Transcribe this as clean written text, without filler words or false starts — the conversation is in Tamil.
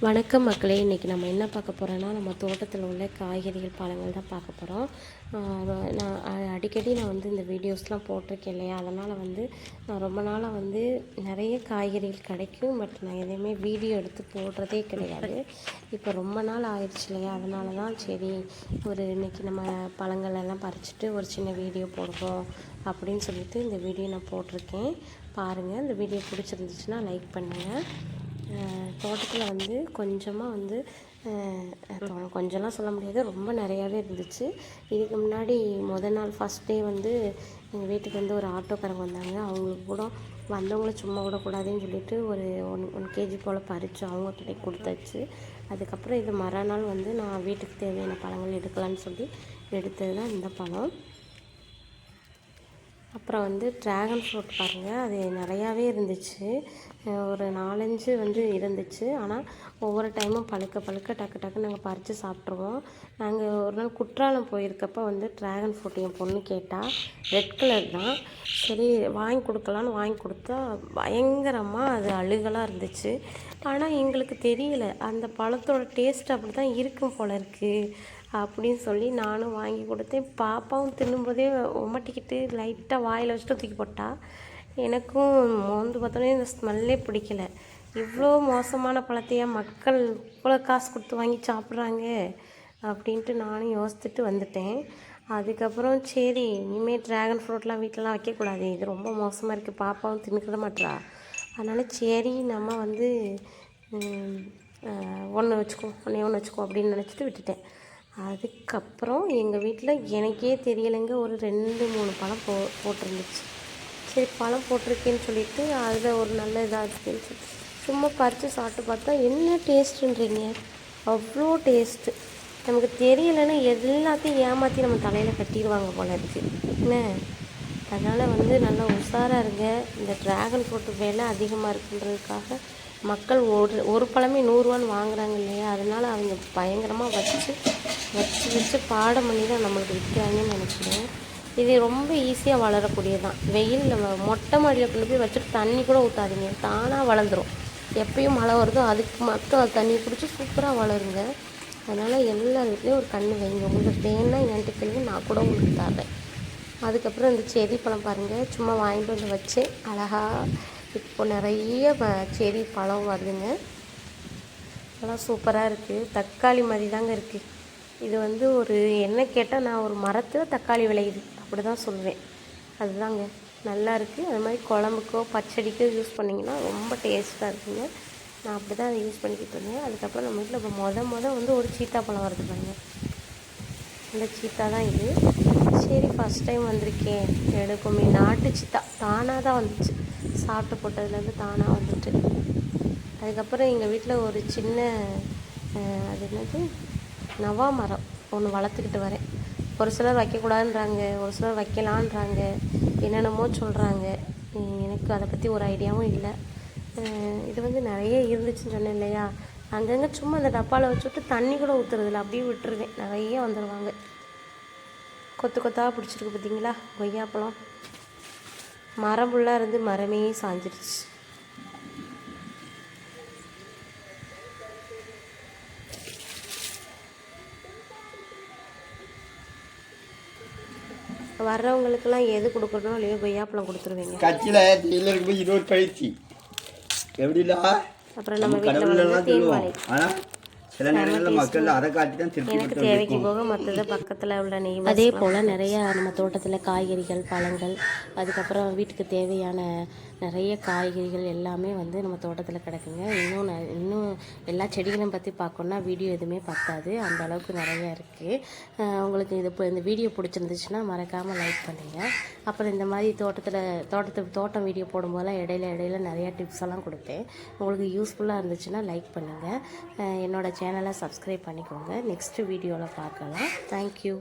வணக்கம் மக்களே. இன்றைக்கி நம்ம என்ன பார்க்க போகிறோன்னா, நம்ம தோட்டத்தில் உள்ள காய்கறிகள் பழங்கள் தான் பார்க்க போகிறோம். நான் அடிக்கடி வந்து இந்த வீடியோஸ்லாம் போட்டிருக்கேன் இல்லையா, அதனால் நான் ரொம்ப நாளாக நிறைய காய்கறிகள் கிடைக்கும். பட் நான் எதையுமே வீடியோ எடுத்து போடுறதே கிடையாது. இப்போ ரொம்ப நாள் ஆயிடுச்சு இல்லையா, அதனால தான் சரி இன்றைக்கி நம்ம பழங்கள் எல்லாம் பறிச்சுட்டு ஒரு சின்ன வீடியோ போடுவோம் அப்படின்னு சொல்லிட்டு இந்த வீடியோ நான் போட்டிருக்கேன். பாருங்கள், இந்த வீடியோ பிடிச்சிருந்துச்சுன்னா லைக் பண்ணுங்கள். தோட்டத்தில் கொஞ்சமாக கொஞ்சம்லாம் சொல்ல முடியாது, ரொம்ப நிறையாவே இருந்துச்சு. இதுக்கு முன்னாடி நாள் ஃபஸ்ட் டே எங்கள் வீட்டுக்கு ஒரு ஆட்டோக்காரங்க வந்தாங்க. அவங்களுக்கு கூட வந்தவங்கள சும்மா விடக்கூடாதுன்னு சொல்லிட்டு ஒரு 1 kg போல் பறித்து அவங்க கிட்டே கொடுத்தாச்சு. அதுக்கப்புறம் இது மறுநாள் நான் வீட்டுக்கு தேவையான பழங்கள் எடுக்கலான்னு சொல்லி எடுத்தது தான் இந்த பழம். அப்புறம் ட்ராகன் ஃப்ரூட் பாருங்கள், அது நிறையாவே இருந்துச்சு. ஒரு 4-5 இருந்துச்சு. ஆனால் ஒவ்வொரு டைமும் பழுக்க டக்கு டக்குன்னு நாங்கள் பறித்து சாப்பிட்ருவோம். நாங்கள் ஒரு நாள் குற்றாலம் போயிருக்கப்போ ட்ராகன் ஃப்ரூட் என் பொண்ணு கேட்டால், ரெட் கலர் தான். சரி வாங்கி கொடுக்கலான்னு வாங்கி கொடுத்தா பயங்கரமாக அது அழுகலாக இருந்துச்சு. ஆனால் எங்களுக்கு தெரியல, அந்த பழத்தோட டேஸ்ட் அப்படி தான் இருக்கும் போல இருக்குது அப்படின்னு சொல்லி நானும் வாங்கி கொடுத்தேன். பாப்பாவும் தின்னும்போதே உமட்டிக்கிட்டு லைட்டாக வாயில் வச்சுட்டு தூக்கி போட்டா. எனக்கும் பார்த்தோன்னே இந்த ஸ்மெல்லே பிடிக்கல. இவ்வளோ மோசமான பழத்தையா மக்கள் இவ்வளோ காசு கொடுத்து வாங்கி சாப்பிட்றாங்க அப்படின்ட்டு நானும் யோசிச்சுட்டு வந்துட்டேன். அதுக்கப்புறம் சரி இனிமேல் ட்ராகன் ஃப்ரூட்லாம் வீட்டிலலாம் வைக்கக்கூடாது, இது ரொம்ப மோசமாக இருக்குது, பாப்பாவும் தின்னுக்கிட மாட்டா. அதனால் சரி நம்ம ஒன்று வச்சுக்கோ அப்படின்னு நினச்சிட்டு விட்டுட்டேன். அதுக்கப்புறம் எங்கள் வீட்டில் எனக்கே தெரியலைங்க, ஒரு 2-3 பழம் போட்டிருந்துச்சு. சரி பழம் போட்டிருக்கேன்னு சொல்லிவிட்டு அதில் ஒரு நல்ல இதாக இருக்குன்னு சொல்லி சும்மா பறித்து சாப்பிட்டு பார்த்தா என்ன டேஸ்ட்டுன்றீங்க, அவ்வளோ டேஸ்ட்டு. நமக்கு தெரியலைன்னா எல்லாத்தையும் ஏமாற்றி நம்ம தலையில் கட்டிடுவாங்க போல இருக்குது என்ன. அதனால் நல்லா உஷாராக இருங்க. இந்த ட்ராகன் ஃப்ரூட் விலை அதிகமாக இருக்குன்றதுக்காக மக்கள் ஒரு பழமே 100 ரூபான்னு வாங்குறாங்க இல்லையா, அதனால் அவங்க பயங்கரமாக வச்சு பாடம் பண்ணி தான் நம்மளுக்கு விற்கிறாங்கன்னு நினைக்கிறேன். இது ரொம்ப ஈஸியாக வளரக்கூடியதான். வெயிலில் மொட்டை மாடியில் கொண்டு போய் வச்சுட்டு தண்ணி கூட ஊற்றாதீங்க, தானாக வளர்ந்துடும். எப்பயும் மழை வருதோ அதுக்கு மட்டும் அது தண்ணியை பிடிச்சி சூப்பராக வளருங்க. அதனால் எல்லா வீட்லேயும் ஒரு கன்று வைங்க. உங்களுக்கு வேணா என்கிட்ட கேள்வி, நான் கூட உங்களுக்கு தரேன். அதுக்கப்புறம் இந்த செரி பழம் பாருங்கள், சும்மா வாங்கிட்டு வந்து வச்சு அழகாக இப்போ நிறைய செரி பழம் வருதுங்க. அதெல்லாம் சூப்பராக இருக்குது. தக்காளி மாதிரி தாங்க இருக்குது. இது ஒரு என்ன கேட்டால் நான் ஒரு மரத்தில் தக்காளி விளையுது அப்படி தான் சொல்லுவேன். அதுதாங்க நல்லா இருக்குது. அது மாதிரி குழம்புக்கோ பச்சடிக்கோ யூஸ் பண்ணிங்கன்னா ரொம்ப டேஸ்ட்டாக இருக்குங்க. நான் அப்படி தான் அதை யூஸ் பண்ணிக்கிட்டு இருந்தேன். அதுக்கப்புறம் நம்ம வீட்டில் இப்போ ஒரு சீத்தாப்பழம் வருது பாருங்க, அந்த சீத்தா தான் இது. சரி ஃபஸ்ட் டைம் வந்திருக்கேன் எடுக்குமே, நாட்டு சீத்தா தானாக தான் வந்துச்சு, சாப்பிட்டு போட்டதுலேருந்து தானாக வந்துட்டு. அதுக்கப்புறம் எங்கள் வீட்டில் ஒரு சின்ன அது என்னது நவா மரம் ஒன்று வளர்த்துக்கிட்டு வரேன். ஒரு சிலர் வைக்கக்கூடாதுன்றாங்க, ஒரு சிலர் வைக்கலான்றாங்க, என்னென்னமோ சொல்கிறாங்க. எனக்கு அதை பற்றி ஒரு ஐடியாவும் இல்லை. இது நிறைய இருந்துச்சுன்னு சொன்னேன் இல்லையா, அங்கங்கே சும்மா அந்த டப்பாவில் வச்சுட்டு தண்ணி கூட ஊற்றுறதில்ல, அப்படியே விட்டுருவேன். நிறைய வந்துடுவாங்க. கொத்து கொத்தாக பிடிச்சிருக்கு பார்த்தீங்களா கொய்யாப்பழம். மரம் ஃபுல்லாக இருந்து மரமே சாஞ்சிருச்சு. வர்றவங்களுக்கெல்லாம் எது கொடுக்கணும் இல்லையோ கொய்யாப்பழம் கொடுத்துருவீங்க. கட்சியில் இன்னொரு பயிற்சி எப்படிலா, அப்புறம் நம்ம வீட்டில் தேன்வாழை சில நேரங்களில் மக்கள் அதை காட்டி தான் எனக்கு தேவைக்கு போக மற்றது பக்கத்தில் உள்ள நெய். அதே போல் நிறையா நம்ம தோட்டத்தில் காய்கறிகள் பழங்கள், அதுக்கப்புறம் வீட்டுக்கு தேவையான நிறைய காய்கறிகள் எல்லாமே நம்ம தோட்டத்தில் கிடக்குங்க. இன்னும் எல்லா செடிகளையும் பற்றி பார்க்கணுன்னா வீடியோ எதுவுமே பத்தாது, அந்த அளவுக்கு நிறையா இருக்குது. உங்களுக்கு இந்த வீடியோ பிடிச்சிருந்துச்சுன்னா மறக்காமல் லைக் பண்ணுங்கள். அப்புறம் இந்த மாதிரி தோட்டம் வீடியோ போடும்போதெல்லாம் இடையில நிறையா டிப்ஸ் எல்லாம் கொடுப்பேன். உங்களுக்கு யூஸ்ஃபுல்லாக இருந்துச்சுன்னா லைக் பண்ணுங்கள். என்னோடய சேனலை சப்ஸ்கிரைப் பண்ணிக்கோங்க. நெக்ஸ்ட் வீடியோவில் பார்க்கலாம். தேங்க்யூ.